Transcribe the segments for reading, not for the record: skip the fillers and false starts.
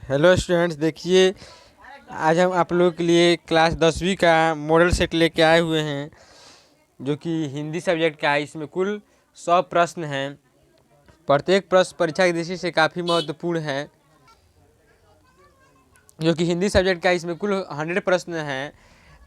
Hello students, देखिए आज हम आप लोगों के लिए क्लास 10वीं का मॉडल सेट लेके आए हुए हैं जो कि हिंदी सब्जेक्ट का है। इसमें कुल 100 प्रश्न हैं। प्रत्येक प्रश्न परीक्षा की दृष्टि से काफ़ी महत्वपूर्ण है, जो कि हिंदी सब्जेक्ट का इसमें कुल 100 प्रश्न हैं।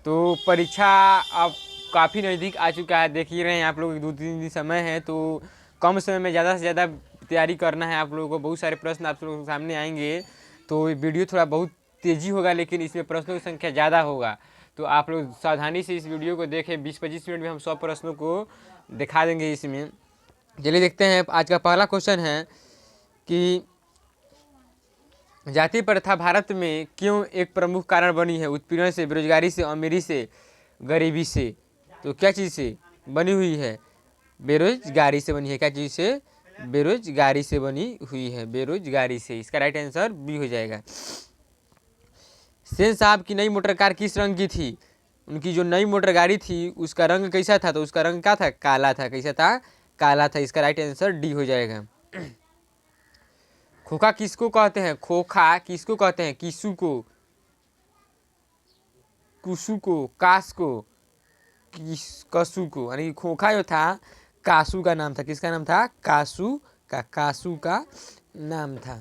तो परीक्षा अब काफ़ी नज़दीक आ चुका है। देख ही रहे हैं आप लोग, 2-3 दिन समय है, तो कम समय में ज़्यादा से ज़्यादा तैयारी करना है आप लोगों को। बहुत सारे प्रश्न आप लोगों के सामने आएंगे, तो वीडियो थोड़ा बहुत तेज़ी होगा, लेकिन इसमें प्रश्नों की संख्या ज़्यादा होगा। तो आप लोग सावधानी से इस वीडियो को देखें। 20-25 मिनट में हम 100 प्रश्नों को दिखा देंगे इसमें। चलिए देखते हैं। आज का पहला क्वेश्चन है कि जाति प्रथा भारत में क्यों एक प्रमुख कारण बनी है? उत्पीड़न से, बेरोजगारी से, अमीरी से, गरीबी से। तो क्या चीज़ से बनी हुई है? बेरोजगारी से बनी है। क्या चीज़ से? बेरोजगारी से बनी हुई है। बेरोजगारी से। इसका राइट आंसर बी हो जाएगा। सेन साहब की नई मोटर कार किस रंग की थी? उनकी जो नई मोटर गाड़ी थी उसका रंग कैसा था? तो उसका रंग क्या था? काला था। कैसा था? काला था। इसका राइट आंसर डी हो जाएगा। खोखा किसको कहते हैं? खोखा किसको कहते हैं? किसु को, कुसु को, कास को, कसु को। यानी कि खोखा जो था कासू का नाम था। किसका नाम था? कासू का। कासू का नाम था।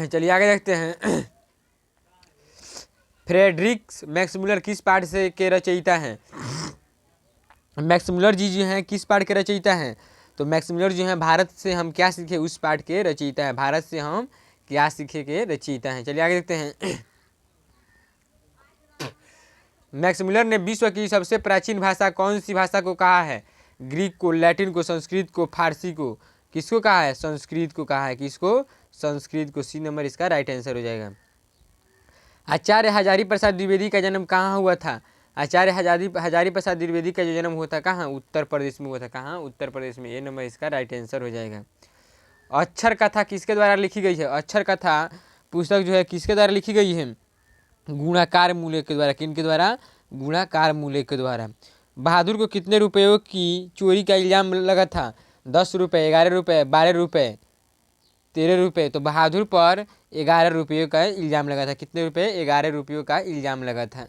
चलिए आगे देखते हैं। फ्रेडरिक मैक्समुलर किस पाठ से के रचयिता हैं? मैक्समुलर जी जो हैं किस पाठ के रचयिता हैं? तो मैक्समुलर जो हैं भारत से हम क्या सीखे उस पाठ के रचयिता हैं। भारत से हम क्या सीखे के रचयिता हैं। चलिए आगे देखते हैं। मैक्समुलर ने विश्व की सबसे प्राचीन भाषा कौन सी भाषा को कहा है? ग्रीक को, लैटिन को, संस्कृत को, फारसी को। किसको कहा है? संस्कृत को कहा है। किसको? संस्कृत को। सी नंबर इसका राइट आंसर हो जाएगा। आचार्य हजारी प्रसाद द्विवेदी का जन्म कहाँ हुआ था? आचार्य हजारी प्रसाद द्विवेदी का जो जन्म हुआ था कहाँ? उत्तर प्रदेश में हुआ था। कहाँ? उत्तर प्रदेश में। ये नंबर इसका राइट आंसर हो जाएगा। अक्षर कथा किसके द्वारा लिखी गई है? अक्षर कथा पुस्तक जो है किसके द्वारा लिखी गई है? गुणाकार मूल्य के द्वारा। किन के द्वारा? गुणाकार मूल्य के द्वारा। बहादुर को कितने रुपयों की चोरी का इल्जाम लगा था? 10 रुपये, 11 रुपये, 12 रुपये, 13 रुपये। तो बहादुर पर 11 रुपयों का इल्ज़ाम लगा था। कितने रुपये? 11 रुपयों का इल्ज़ाम लगा था।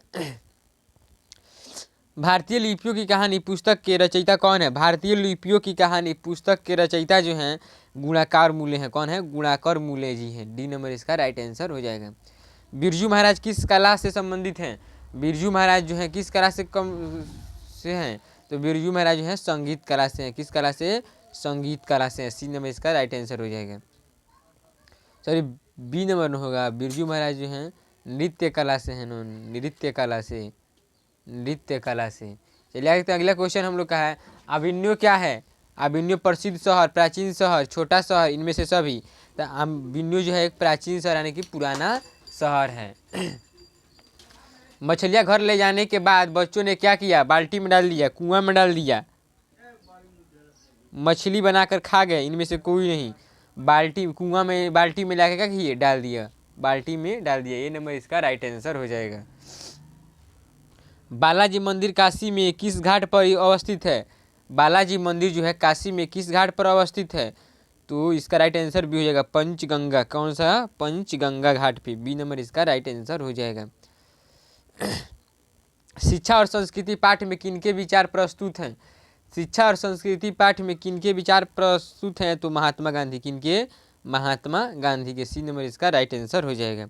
भारतीय लिपियों की कहानी पुस्तक के रचयिता कौन है? भारतीय लिपियों की कहानी पुस्तक के रचयिता जो हैं गुणाकार मूल्य हैं। कौन है? गुणाकर मूल्य जी हैं। डी नंबर इसका राइट आंसर हो जाएगा। बिरजू महाराज किस कला से संबंधित हैं? बिरजू महाराज जो हैं किस कला से हैं? तो बिरजू महाराज जो हैं संगीत कला से हैं। किस कला से? संगीत कला से हैं। सी नंबर इसका राइट आंसर हो जाएगा। सॉरी, बी नंबर में होगा। बिरजू महाराज जो हैं नृत्य कला से हैं। नृत्य कला से। नृत्य कला से। चलिए आगे अगला क्वेश्चन हम लोग का है, अभिन्यो क्या है? अभिन्यो प्रसिद्ध शहर, प्राचीन शहर, छोटा शहर, इनमें से सभी। तो अभिन्यो जो है एक प्राचीन शहर यानी कि पुराना शहर है। मछलियाँ घर ले जाने के बाद बच्चों ने क्या किया? बाल्टी में डाल दिया, कुआं में डाल दिया, मछली बनाकर खा गए। इनमें से कोई नहीं। बाल्टी, कुआं में, बाल्टी में लाके क्या किए? डाल दिया। बाल्टी में डाल दिया। ये नंबर इसका राइट आंसर हो जाएगा। बालाजी मंदिर काशी में किस घाट पर अवस्थित है? बालाजी मंदिर जो है काशी में किस घाट पर अवस्थित है? तो इसका राइट आंसर भी हो जाएगा पंचगंगा। कौन सा? पंचगंगा घाट पे। बी नंबर इसका राइट आंसर हो जाएगा। शिक्षा और संस्कृति पाठ में किनके विचार प्रस्तुत हैं? शिक्षा और संस्कृति पाठ में किनके विचार प्रस्तुत हैं? तो महात्मा गांधी। किनके? महात्मा गांधी के। सी नंबर इसका राइट आंसर हो जाएगा।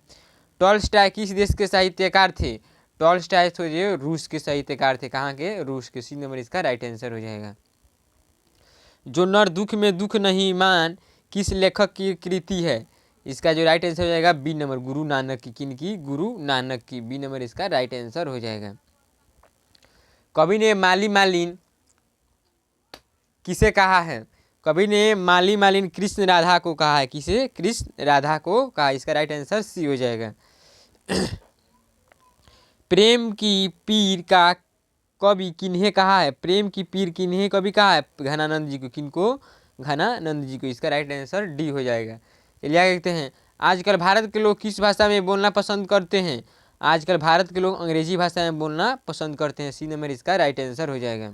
टॉल्स्टॉय किस देश के साहित्यकार थे? टॉल्स्टॉय तो ये रूस के साहित्यकार थे। कहाँ के? रूस के। सी नंबर इसका राइट आंसर हो जाएगा। जो नर दुख में दुख नहीं मान किस लेखक की कृति है? इसका जो राइट आंसर हो जाएगा बी नंबर, गुरु नानक की। किनकी? गुरु नानक की। बी नंबर इसका राइट आंसर हो जाएगा। कवि ने माली मालिन किसे कहा है? कवि ने माली मालिन कृष्ण राधा को कहा है। किसे? कृष्ण राधा को कहा। इसका राइट आंसर सी हो जाएगा। प्रेम की पीर का कवि किन्हें कहा है? प्रेम की पीर किन्हें कवि कहा है? घनानंद जी को। किनको? घनानंद जी को। इसका राइट आंसर डी हो जाएगा। चलिए आगे देखते हैं। आजकल भारत के लोग किस भाषा में बोलना पसंद करते हैं? आजकल भारत के लोग अंग्रेजी भाषा में बोलना पसंद करते हैं। सी नंबर इसका राइट आंसर हो जाएगा।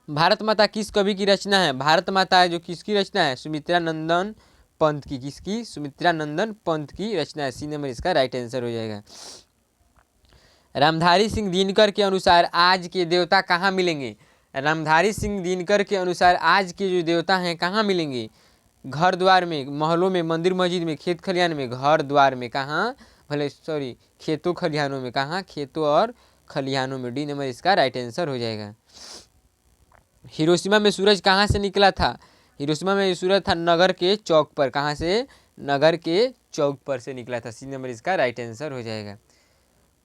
भारत माता किस कवि की रचना है? भारत माता जो किसकी रचना है? सुमित्रा नंदन पंत की, किसकी? सुमित्रा नंदन पंत की रचना है। सी नंबर इसका राइट आंसर हो जाएगा। रामधारी सिंह दिनकर के अनुसार आज के देवता कहाँ मिलेंगे? रामधारी सिंह दिनकर के अनुसार आज के जो देवता हैं कहाँ मिलेंगे? घर द्वार में, महलों में, मंदिर मस्जिद में, खेत खलिहान में। घर द्वार में कहाँ, भले सॉरी खेतों खलिहानों में। कहाँ? खेतों और खलिहानों में। डी नंबर इसका राइट आंसर हो जाएगा। हिरोशिमा में सूरज कहाँ से निकला था? हिरोशिमा में सूरज था नगर के चौक पर। कहाँ से? नगर के चौक पर से निकला था। सी नंबर इसका राइट आंसर हो जाएगा।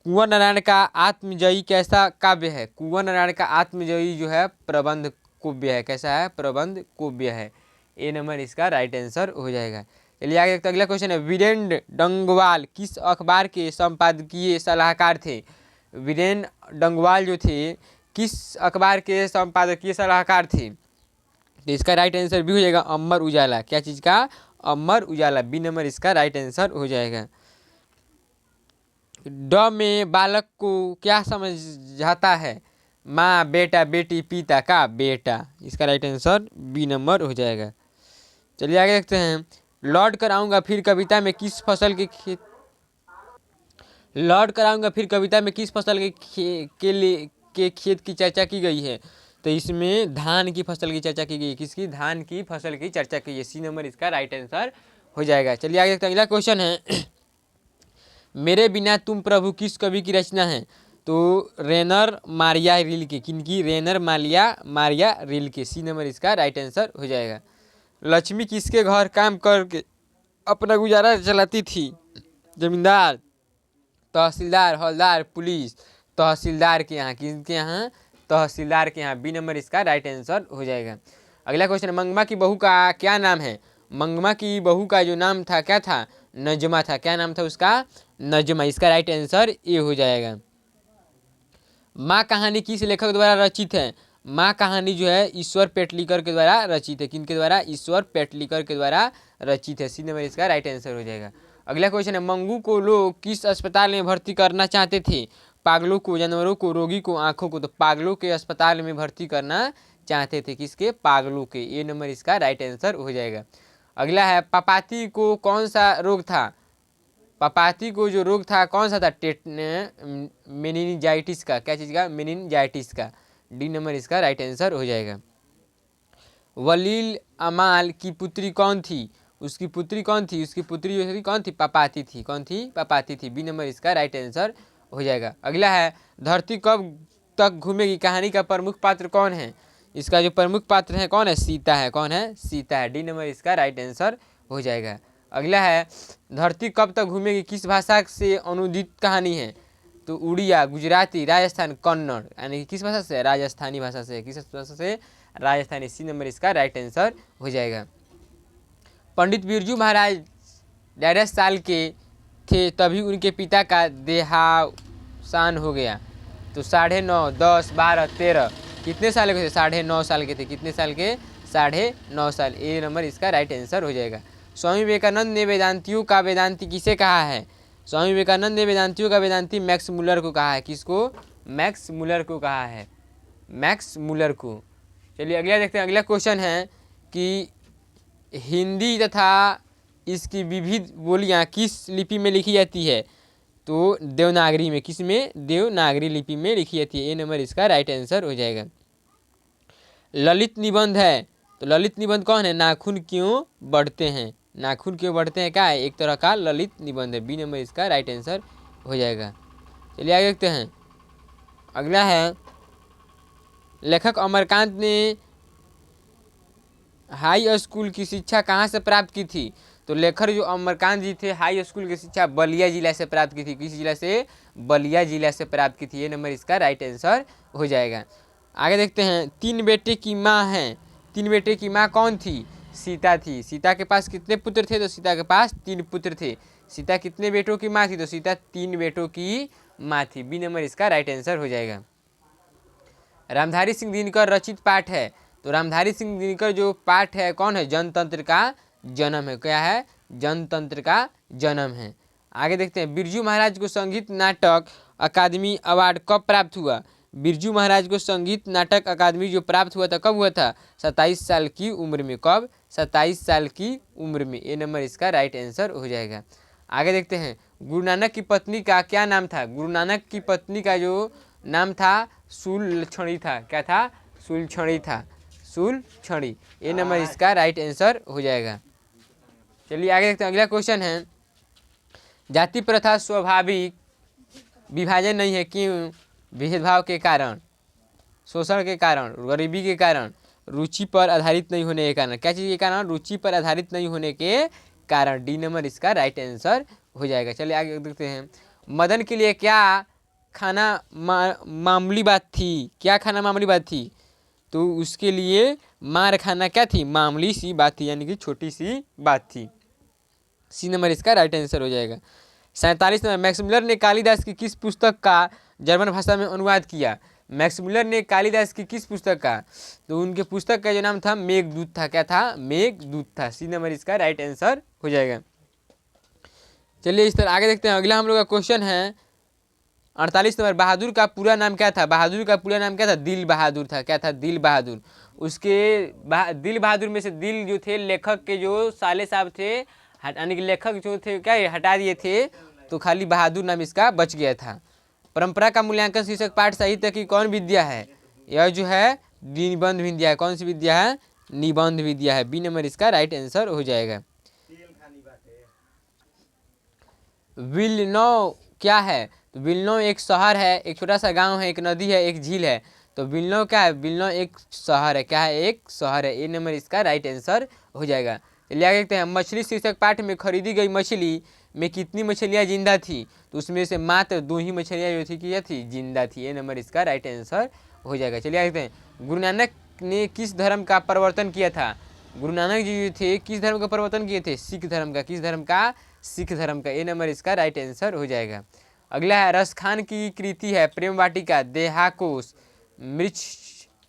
कुंवर नारायण का आत्मजयी कैसा काव्य है? कुंवर नारायण का आत्मजयी जो है प्रबंध काव्य है। कैसा है? प्रबंध काव्य है। ए नंबर इसका राइट आंसर हो जाएगा। चलिए आगे देखते हैं। अगला क्वेश्चन है, वीरेंद्र डंगवाल किस अखबार के संपादकीय सलाहकार थे? वीरेंद्र डंगवाल जो थे किस अखबार के संपादकीय सलाहकार थे? तो इसका राइट आंसर भी हो जाएगा अमर उजाला। क्या चीज़ का? अमर उजाला। बी नंबर इसका राइट आंसर हो जाएगा। ड में बालक को क्या समझाता है? माँ, बेटा, बेटी, पिता का बेटा। इसका राइट आंसर बी नंबर हो जाएगा। चलिए आगे देखते हैं। लौट कर आऊँगा फिर कविता में किस फसल के खेत लौट कर आऊँगा फिर कविता में किस फसल के खेत की चर्चा की गई है? तो इसमें धान की फसल की चर्चा की गई है। किसकी? धान की फसल की चर्चा की है। सी नंबर इसका राइट आंसर हो जाएगा। चलिए आगे देखते हैं। अगला क्वेश्चन है, मेरे बिना तुम प्रभु किस कवि की रचना है? तो रेनर मारिया रिल्के। किनकी? रेनर मारिया रिल्के। सी नंबर इसका राइट आंसर हो जाएगा। लक्ष्मी किसके घर काम करके अपना गुजारा चलाती थी? जमींदार, तहसीलदार, हवलदार, पुलिस। तहसीलदार के यहाँ। किसके यहाँ? तहसीलदार के यहाँ। बी नंबर इसका राइट आंसर हो जाएगा। अगला क्वेश्चन, मंगमा की बहू का क्या नाम है? मंगमा की बहू का जो नाम था क्या था? नजमा था। क्या नाम था उसका? नजमा। इसका राइट आंसर ए हो जाएगा। माँ कहानी किस लेखक द्वारा रचित है? माँ कहानी जो है ईश्वर पेटलीकर के द्वारा रचित है। किनके द्वारा? ईश्वर पेटलीकर के द्वारा रचित है। सी नंबर इसका राइट आंसर हो जाएगा। अगला क्वेश्चन है, मंगू को लोग किस अस्पताल में भर्ती करना चाहते थे? पागलों को, जानवरों को, रोगी को, आँखों को। तो पागलों के अस्पताल में भर्ती करना चाहते थे। किसके? पागलों के। ए नंबर इसका राइट आंसर हो जाएगा। अगला है, पपाती को कौन सा रोग था? पपाती को जो रोग था कौन सा था? मेनिनजाइटिस का। क्या चीज़ का? मेनिनजाइटिस का। डी नंबर इसका राइट आंसर हो जाएगा। वलील अमाल की पुत्री कौन थी? उसकी पुत्री कौन थी? उसकी पुत्री जो थी कौन थी? पपाती थी। कौन थी? पपाती थी। बी नंबर इसका राइट आंसर हो जाएगा। अगला है, धरती कब तक घूमेगी कहानी का प्रमुख पात्र कौन है? इसका जो प्रमुख पात्र है कौन है? सीता है। कौन है? सीता है। डी नंबर इसका राइट आंसर हो जाएगा। अगला है, धरती कब तक घूमेगी किस भाषा से अनुदित कहानी है? तो उड़िया, गुजराती, राजस्थान, कन्नड़। यानी कि किस भाषा से? राजस्थानी भाषा से। किस भाषा से? राजस्थानी। सी नंबर इसका राइट आंसर हो जाएगा। पंडित बिरजू महाराज 11 साल के थे तभी उनके पिता का देहावसान हो गया। तो 9.5, 10, 12, 13 कितने साल के थे? 9.5 साल के थे। कितने साल के? 9.5 साल। ए नंबर इसका राइट आंसर हो जाएगा। स्वामी विवेकानंद ने वेदांतियों का वेदांती किसे कहा है? स्वामी विवेकानंद ने वेदांतियों का वेदांती मैक्स मुलर को कहा है। किसको? मैक्स मुलर को कहा है। मैक्स मुलर को। चलिए अगला देखते हैं। अगला क्वेश्चन है कि हिंदी तथा इसकी विविध बोलियां किस लिपि में लिखी जाती है? तो देवनागरी में। किस में? देवनागरी लिपि में लिखी जाती है। ए नंबर इसका राइट आंसर हो जाएगा। ललित निबंध है। तो ललित निबंध कौन है? नाखून क्यों बढ़ते हैं? नाखून क्यों बढ़ते हैं क्या है? एक तरह का ललित निबंध है। बी नंबर इसका राइट आंसर हो जाएगा। चलिए आगे देखते हैं। अगला है, लेखक अमरकांत ने हाई स्कूल की शिक्षा कहाँ से प्राप्त की थी? तो लेखक जो अमरकांत जी थे हाई स्कूल की शिक्षा बलिया जिला से प्राप्त की थी। किस जिला से? बलिया जिला से प्राप्त की थी। ये नंबर इसका राइट आंसर हो जाएगा। आगे देखते हैं। 3 बेटे की माँ है। 3 बेटे की माँ कौन थी? सीता थी। सीता के पास कितने पुत्र थे? तो सीता के पास 3 पुत्र थे। सीता कितने बेटों की माँ थी? तो सीता 3 बेटों की माँ थी। बी नंबर इसका राइट आंसर हो जाएगा। रामधारी सिंह दिनकर रचित पाठ है। तो रामधारी सिंह दिनकर जो पाठ है कौन है? जनतंत्र का जन्म है। क्या है? जनतंत्र का जन्म है। आगे देखते हैं। बिरजू महाराज को संगीत नाटक अकादमी अवार्ड कब प्राप्त हुआ? बिरजू महाराज को संगीत नाटक अकादमी जो प्राप्त हुआ था कब हुआ था? 27 साल की उम्र में। कब? 27 साल की उम्र में। ए नंबर इसका राइट आंसर हो जाएगा। आगे देखते हैं, गुरु नानक की पत्नी का क्या नाम था? गुरु नानक की पत्नी का जो नाम था सुलक्षणी था। क्या था? सुलक्षणी था, सुलक्षणी। ए नंबर इसका राइट आंसर हो जाएगा। चलिए आगे देखते हैं, अगला क्वेश्चन है, जाति प्रथा स्वाभाविक विभाजन नहीं है, क्यों? भेदभाव के कारण, शोषण के कारण, गरीबी के कारण, रुचि पर आधारित नहीं होने के कारण। क्या चीज़ के कारण? रुचि पर आधारित नहीं होने के कारण। डी नंबर इसका राइट आंसर हो जाएगा। चलिए आगे देखते हैं, मदन के लिए क्या खाना मामूली बात थी? क्या खाना मामूली बात थी? तो उसके लिए मार खाना क्या थी? मामूली सी बात थी, यानी कि छोटी सी बात थी। सी नंबर इसका राइट आंसर हो जाएगा। 47 नंबर, मैक्स मुलर ने कालिदास की किस पुस्तक का जर्मन भाषा में अनुवाद किया? मैक्स मुलर ने कालिदास की किस पुस्तक का? तो उनके पुस्तक का जो नाम था मेघदूत था। क्या था? मेघदूत था। सी नंबर इसका राइट आंसर हो जाएगा। चलिए इस तरह आगे देखते हैं, अगला हम लोग का क्वेश्चन है 48 नंबर, बहादुर का पूरा नाम क्या था? बहादुर का पूरा नाम क्या था? दिल बहादुर था। क्या था? दिल बहादुर। उसके दिल बहादुर में से दिल जो थे लेखक के जो साले साहब थे, यानी कि लेखक जो थे क्या हटा दिए थे, तो खाली बहादुर नाम इसका बच गया था। परंपरा का मूल्यांकन शीर्षक पाठ साहित्य की कौन विद्या है? यह जो है निबंध विद्या है। कौन सी विद्या है? निबंध विद्या है। बी नंबर इसका राइट आंसर हो जाएगा। विल्नो क्या है? तो विल्नो एक शहर है, एक छोटा सा गांव है, एक नदी है, एक झील है। तो विल्नो क्या है? विल्नो एक शहर है। क्या है? एक शहर है। ए नंबर इसका राइट आंसर हो जाएगा। चलिए आगे देखते हैं, मछली शीर्षक पाठ में खरीदी गई मछली में कितनी मछलियाँ जिंदा थी? तो उसमें से मात्र 2 ही मछलियाँ जो थी क्या थी? जिंदा थी। ए नंबर इसका राइट आंसर हो जाएगा। चलिए आगे देखते हैं, गुरु नानक ने किस धर्म का प्रवर्तन किया था? गुरु नानक जी थे किस धर्म का प्रवर्तन किए थे? सिख धर्म का। किस धर्म का? सिख धर्म का। ए नंबर इसका राइट आंसर हो जाएगा। अगला है, रसखान की कृति है प्रेम वाटिका, देहाकोश, मृच्छकटिकम,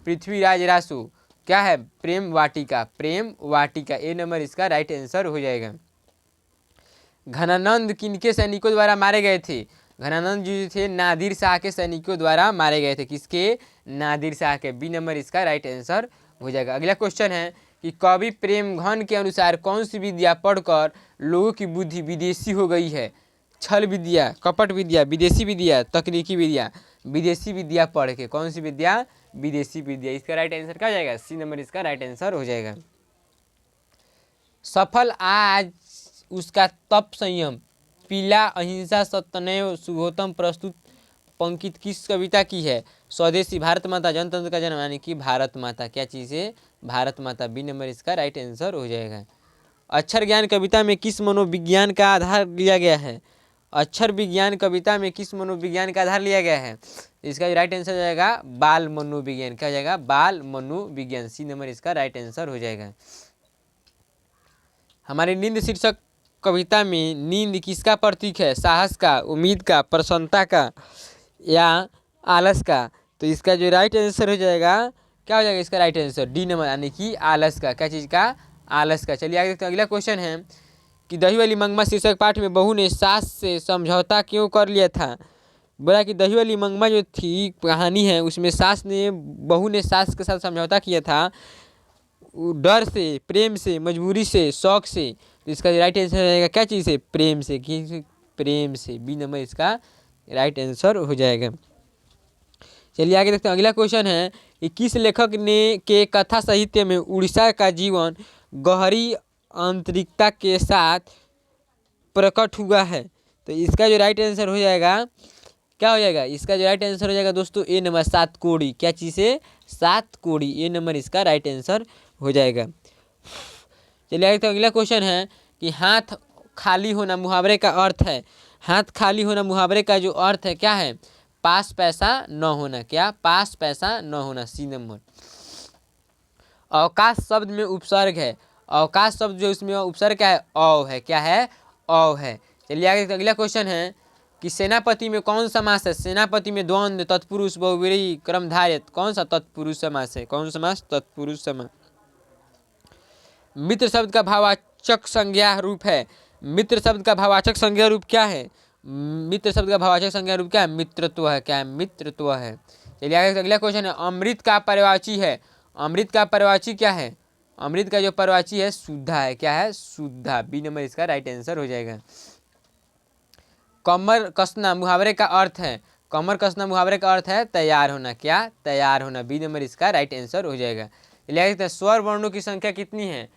पृथ्वीराज रासु। क्या है? प्रेम वाटिका। प्रेम वाटिका। ए नंबर इसका राइट आंसर हो जाएगा। घनानंद किनके सैनिकों द्वारा मारे गए थे? घनानंद जी थे नादिर शाह के सैनिकों द्वारा मारे गए थे। किसके? नादिर शाह के। बी नंबर इसका राइट आंसर हो जाएगा। अगला क्वेश्चन है कि कवि प्रेमघन के अनुसार कौन सी विद्या पढ़कर लोगों की बुद्धि विदेशी हो गई है? छल विद्या, कपट विद्या, विदेशी विद्या, तकनीकी विद्या। विदेशी विद्या पढ़ के। कौन सी विद्या? विदेशी विद्या। इसका राइट आंसर क्या हो जाएगा? सी नंबर इसका राइट आंसर हो जाएगा। सफल आज उसका तप संयम, पीला, अहिंसा, सत्यमेव सुगोतम प्रस्तुत पंकित किस कविता की है? स्वदेशी, भारत माता, जनतंत्र का जन्म, यानी कि भारत माता। क्या चीज़ है? भारत माता। बी नंबर इसका राइट आंसर हो जाएगा। अक्षर ज्ञान कविता में किस मनोविज्ञान का आधार लिया गया है? अक्षर विज्ञान कविता में किस मनोविज्ञान का आधार लिया गया है? इसका राइट आंसर हो जाएगा बाल मनोविज्ञान। क्या हो जाएगा? बाल मनोविज्ञान। सी नंबर इसका राइट आंसर हो जाएगा। हमारी नींद शीर्षक कविता में नींद किसका प्रतीक है? साहस का, उम्मीद का, प्रसन्नता का या आलस का? तो इसका जो राइट आंसर हो जाएगा क्या हो जाएगा? इसका राइट आंसर डी नंबर, यानी कि आलस का। क्या चीज़ का? आलस का। चलिए आगे देखते हैं, अगला क्वेश्चन है कि दही वाली मंगमा शीर्षक पाठ में बहू ने सास से समझौता क्यों कर लिया था? बोला कि दही वाली मंगमा जो थी कहानी है, उसमें बहू ने सास के साथ समझौता किया था, डर से, प्रेम से, मजबूरी से, शौक से। तो इसका राइट आंसर रहेगा क्या चीज़ से? प्रेम से। कि प्रेम से। बी नंबर इसका राइट आंसर हो जाएगा। चलिए आगे देखते हैं, अगला क्वेश्चन है कि किस लेखक ने के कथा साहित्य में उड़ीसा का जीवन गहरी आंतरिकता के साथ प्रकट हुआ है? तो इसका जो राइट आंसर हो जाएगा क्या हो जाएगा? इसका जो राइट आंसर हो जाएगा दोस्तों ए नंबर, सात कोड़ी। क्या चीज़ है? सात कोड़ी। ए नंबर इसका राइट आंसर हो जाएगा। चलिए आगे तो अगला क्वेश्चन है कि हाथ खाली होना मुहावरे का अर्थ है। हाथ खाली होना मुहावरे का जो अर्थ है क्या है? पास पैसा न होना। क्या? पास पैसा न होना। C number. अवकाश शब्द में उपसर्ग है। अवकाश शब्द जो इसमें उपसर्ग क्या है? औ है। क्या है? औ है। चलिए आगे तो अगला क्वेश्चन है कि सेनापति में कौन समास है? सेनापति में द्वंद्व, तत्पुरुष, बहुव्रीहि, कर्मधारय। कौन सा तत्पुरुष समास है? कौन समास? तत्पुरुष समास। मित्र शब्द का भाववाचक संज्ञा रूप है। मित्र शब्द का भाववाचक संज्ञा रूप क्या है? मित्र शब्द का भाववाचक संज्ञा रूप क्या है? मित्रत्व है। क्या है? मित्रत्व है। चलिए आगे अगला क्वेश्चन है, अमृत का पर्यायवाची है। अमृत का पर्यायवाची क्या है? अमृत का जो पर्यायवाची है शुद्धा है, क्या है, शुद्धा। बी नंबर इसका राइट आंसर हो जाएगा। कमर कसना मुहावरे का अर्थ है, कमर कसना मुहावरे का अर्थ है तैयार होना, क्या, तैयार होना। बी नंबर इसका राइट आंसर हो जाएगा। लिखते हैं स्वर वर्णों की संख्या कितनी है,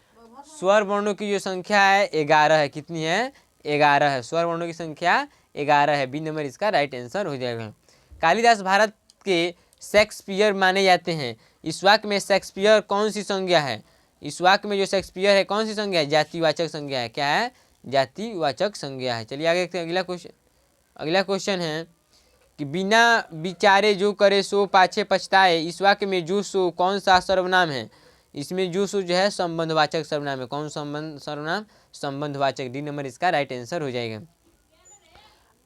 स्वर वर्णों की जो संख्या है 11 है, कितनी है, 11 है, स्वर वर्णों की संख्या 11 है। बी नंबर इसका राइट आंसर हो जाएगा। कालिदास भारत के शेक्सपियर माने जाते हैं। इस वाक्य में शेक्सपियर कौन सी संज्ञा है, इस वाक्य में जो शेक्सपियर है कौन सी संज्ञा है, जातिवाचक संज्ञा है, क्या है, जातिवाचक संज्ञा है। चलिए आगे देखते हैं। अगला क्वेश्चन है कि बिना विचारे जो करे सो पाछे पछताए, इस वाक्य में जो सो कौन सा सर्वनाम है, इसमें जो सो जो है संबंधवाचक सर्वनाम है, कौन सर्वनाम, संबंधवाचक। डी नंबर इसका राइट आंसर हो जाएगा।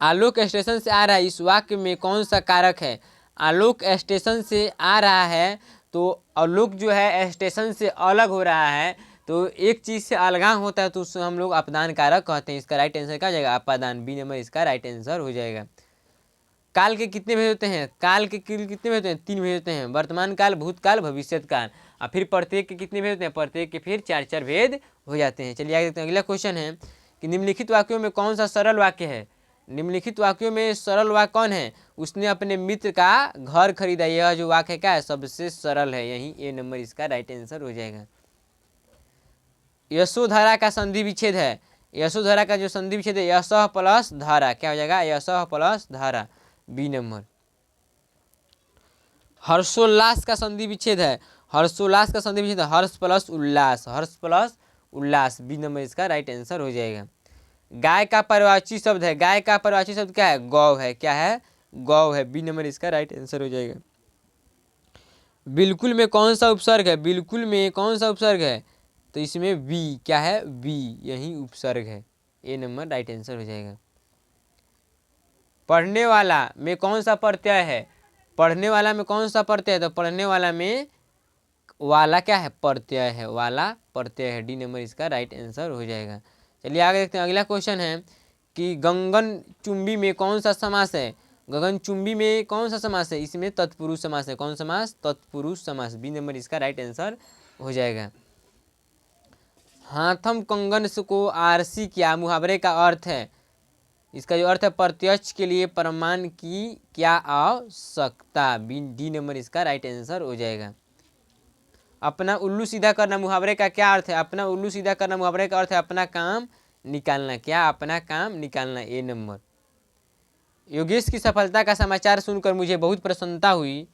आलोक स्टेशन से आ रहा है, इस वाक्य में कौन सा कारक है, आलोक स्टेशन से आ रहा है, तो आलोक जो है स्टेशन से अलग हो रहा है, तो एक चीज़ से अलगाव होता है तो उसको हम लोग अपदान कारक कहते हैं। इसका राइट आंसर क्या हो जाएगा, अपादान। बी नंबर इसका राइट आंसर हो जाएगा। काल के कितने भेद होते हैं, काल के कितने भेद होते हैं, 3 भेद होते हैं, वर्तमान काल, भूतकाल, भविष्यत काल। और फिर प्रत्येक के कितने भेद होते हैं, प्रत्येक के फिर 4 भेद हो जाते हैं। चलिए आगे देखते हैं। अगला क्वेश्चन है कि निम्नलिखित वाक्यों में कौन सा सरल वाक्य है, निम्नलिखित वाक्यों में सरल वाक्य कौन है, उसने अपने मित्र का घर खरीदा। यह जो वाक्य है क्या है, सबसे सरल है, यही ए नंबर इसका राइट आंसर हो जाएगा। यशोधरा का संधि विच्छेद है, यशोधरा का जो संधि विच्छेद है यशः प्लस धारा, क्या हो जाएगा, यशः प्लस धारा। B number. हर्षोल्लास का संधि विच्छेद है, हर्षोल्लास का संधि विच्छेद है हर्ष प्लस उल्लास, हर्ष प्लस उल्लास। बी नंबर इसका राइट आंसर हो जाएगा। गाय का पर्यायवाची शब्द है, गाय का पर्यायवाची शब्द क्या है, गौ है, क्या है, गौ है। बी नंबर इसका राइट आंसर हो जाएगा। बिल्कुल में कौन सा उपसर्ग है, बिल्कुल में कौन सा उपसर्ग है, तो इसमें बी, क्या है, बी, यही उपसर्ग है। ए नंबर राइट आंसर हो जाएगा। पढ़ने वाला में कौन सा प्रत्यय है, पढ़ने वाला में कौन सा प्रत्यय है, तो पढ़ने वाला में वाला क्या है, प्रत्यय है, वाला प्रत्यय है। डी नंबर इसका राइट आंसर हो जाएगा। चलिए आगे देखते हैं। अगला क्वेश्चन है कि गगन चुंबी में कौन सा समास है, गगन चुंबी में कौन सा समास है, इसमें तत्पुरुष समास है, कौन समास, तत्पुरुष समास। बी नंबर इसका राइट आंसर हो जाएगा। हाथम कंगन को आरसी किया मुहावरे का अर्थ है, इसका जो अर्थ है प्रत्यक्ष के लिए प्रमाण की क्या आवश्यकता। डी नंबर इसका राइट आंसर हो जाएगा। अपना उल्लू सीधा करना मुहावरे का क्या अर्थ है, अपना उल्लू सीधा करना मुहावरे का अर्थ है अपना काम निकालना, क्या, अपना काम निकालना। ए नंबर। योगेश की सफलता का समाचार सुनकर मुझे बहुत प्रसन्नता हुई,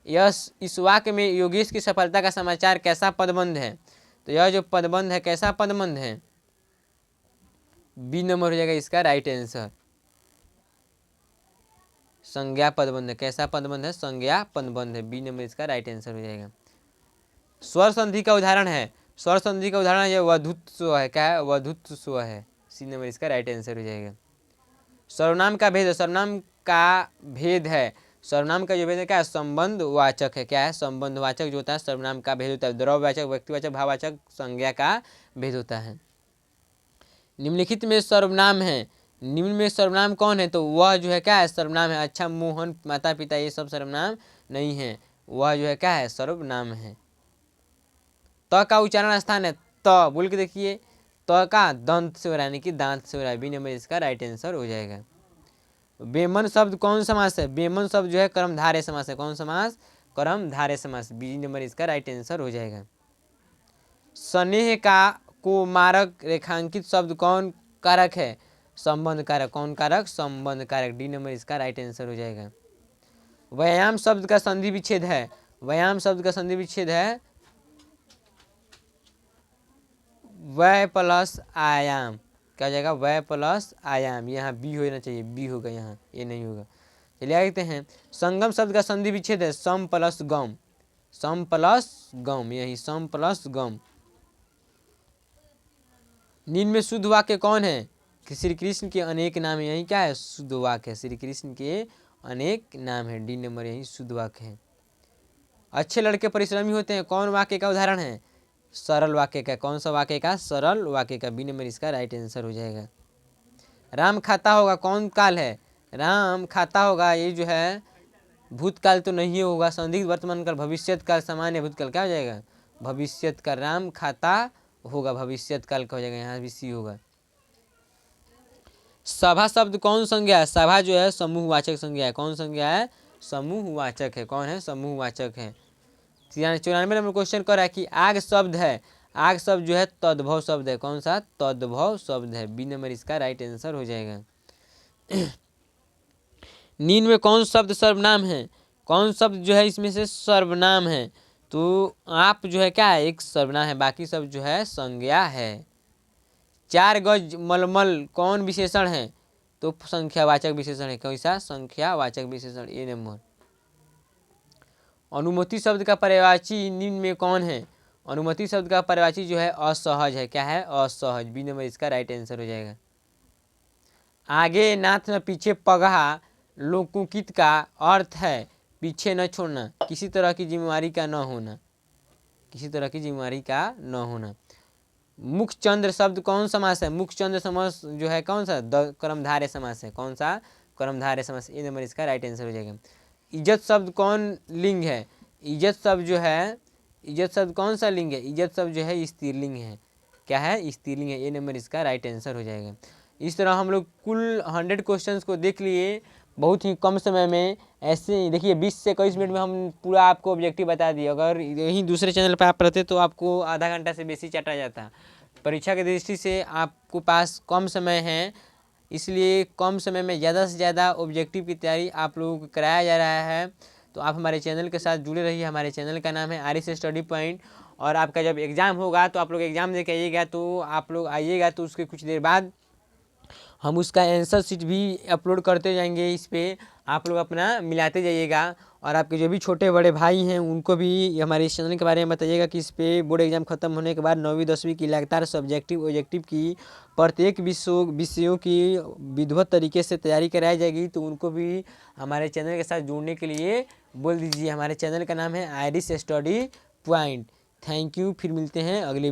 यस, इस वाक्य में योगेश की सफलता का समाचार कैसा पदबंध है, तो यह जो पदबंध है कैसा पदबंध है, बी नंबर हो जाएगा इसका राइट आंसर। संज्ञा पदबंध है, कैसा पदबंध है, संज्ञा पदबंध है। बी नंबर इसका राइट आंसर हो जाएगा। स्वर संधि का उदाहरण है, स्वर संधि का उदाहरण है वधुत स्व है, क्या है, वधुत स्व है। सी नंबर इसका राइट आंसर हो जाएगा। सर्वनाम का भेद, सर्वनाम का भेद है, सर्वनाम का जो भेद है क्या है, संबंधवाचक है, क्या है, संबंधवाचक जो होता है सर्वनाम का भेद होता है। द्रव्यवाचक, व्यक्तिवाचक, भाववाचक, संज्ञा का भेद होता है। निम्नलिखित में सर्वनाम है, निम्न में सर्वनाम कौन है, तो वह जो है क्या है, सर्वनाम है। अच्छा, मोहन, माता पिता, ये सब सर्वनाम नहीं है, वह जो है क्या है, सर्वनाम है। त का उच्चारण स्थान है, त बोल के देखिए, त का दंत से हो रहा है, यानी कि दांत से हो रहा है। बी नंबर इसका राइट आंसर हो जाएगा। बेमन शब्द कौन समास है, बेमन शब्द जो है कर्मधारय समास है, कौन समास, कर्मधारय समास। बी नंबर इसका राइट आंसर हो जाएगा। स्नेह का को मारक रेखांकित शब्द कौन कारक है, संबंध कारक, कौन कारक, संबंध कारक। डी नंबर इसका राइट आंसर हो जाएगा। व्यायाम शब्द का संधि विच्छेद है, व्यायाम शब्द का संधि विच्छेद है वय प्लस आयाम, क्या हो जाएगा, वय प्लस आयाम। यहाँ बी होना चाहिए, बी होगा यहाँ, ये नहीं होगा। चलिए आगे देखते हैं। संगम शब्द का संधि विच्छेद है सम प्लस गम, सम प्लस गम, यही सम प्लस गम। निम्न में शुद्ध वाक्य कौन है, कि श्री कृष्ण के अनेक नाम है, यही क्या है, शुद्ध वाक्य है, श्री कृष्ण के अनेक नाम है। डी नंबर यही शुद्ध वाक्य है। अच्छे लड़के परिश्रमी होते हैं, कौन वाक्य का उदाहरण है, सरल वाक्य का, कौन सा वाक्य का, सरल वाक्य का। बी नंबर इसका राइट आंसर हो जाएगा। राम खाता होगा कौन काल है, राम खाता होगा, ये जो है भूतकाल तो नहीं होगा, संदिग्ध वर्तमान काल, भविष्यत काल, सामान्य भूतकाल, क्या हो जाएगा, भविष्यत का राम खाता होगा, भविष्यत काल का हो जाएगा, यहाँ भी सी होगा। सभा शब्द कौन संज्ञा है? सभा जो है समूहवाचक संज्ञा है। कौन संज्ञा है? समूहवाचक है। कौन है? समूहवाचक है। 94 नंबर क्वेश्चन कर रहा है कि आग शब्द है, आग शब्द जो है तद्भव शब्द है। कौन सा? तद्भव शब्द है। बी नंबर इसका राइट आंसर हो जाएगा। निम्न में कौन शब्द सर्वनाम है? कौन शब्द जो है इसमें से सर्वनाम है? तो आप जो है क्या है? एक सर्वनाम है, बाकी सब जो है संज्ञा है। 4 गज मलमल कौन विशेषण है? तो संख्यावाचक विशेषण है। कैसा? संख्यावाचक विशेषण, ए नंबर। अनुमति शब्द का पर्यायवाची निम्न में कौन है? अनुमति शब्द का पर्यायवाची जो है असहज है। क्या है? असहज। बी नंबर इसका राइट आंसर हो जाएगा। आगे नाथ न पीछे पगहा लोकुकित का अर्थ है पीछे न छोड़ना, किसी तरह की जिम्मेवारी का न होना, किसी तरह की जिम्मेवारी का न होना। मुखचंद्र शब्द कौन समास है? मुखचंद्र समास जो है कौन सा? कर्मधारय समास है। कौन सा? कर्मधारय समास। ए नंबर इसका राइट आंसर हो जाएगा। इज्जत शब्द कौन लिंग है? इज्जत शब्द जो है, इज्जत शब्द कौन सा लिंग है? इज्जत शब्द जो है स्त्रीलिंग है। क्या है? स्त्रीलिंग है। ए नंबर इसका राइट आंसर हो जाएगा। इस तरह हम लोग कुल 100 क्वेश्चंस को देख लिए बहुत ही कम समय में। ऐसे देखिए 20 से 21 मिनट में हम पूरा आपको ऑब्जेक्टिव बता दिए। अगर यहीं दूसरे चैनल पर आप रहते तो आपको आधा घंटा से बेसी चाटा जाता। परीक्षा की दृष्टि से आपको पास कम समय है, इसलिए कम समय में ज़्यादा से ज़्यादा ऑब्जेक्टिव की तैयारी आप लोगों को कराया जा रहा है। तो आप हमारे चैनल के साथ जुड़े रहिए। हमारे चैनल का नाम है आरिस स्टडी पॉइंट। और आपका जब एग्ज़ाम होगा तो आप लोग एग्ज़ाम दे के आइएगा, तो आप लोग आइएगा तो उसके कुछ देर बाद हम उसका आंसर शीट भी अपलोड करते जाएंगे। इस पर आप लोग अपना मिलाते जाइएगा। और आपके जो भी छोटे बड़े भाई हैं उनको भी हमारे इस चैनल के बारे में बताइएगा कि इस पर बोर्ड एग्जाम खत्म होने के बाद 9वीं 10वीं की लगातार सब्जेक्टिव ऑब्जेक्टिव की प्रत्येक विषयों की विधिवत तरीके से तैयारी कराई जाएगी। तो उनको भी हमारे चैनल के साथ जुड़ने के लिए बोल दीजिए। हमारे चैनल का नाम है iris study point. Thank you. फिर मिलते हैं अगले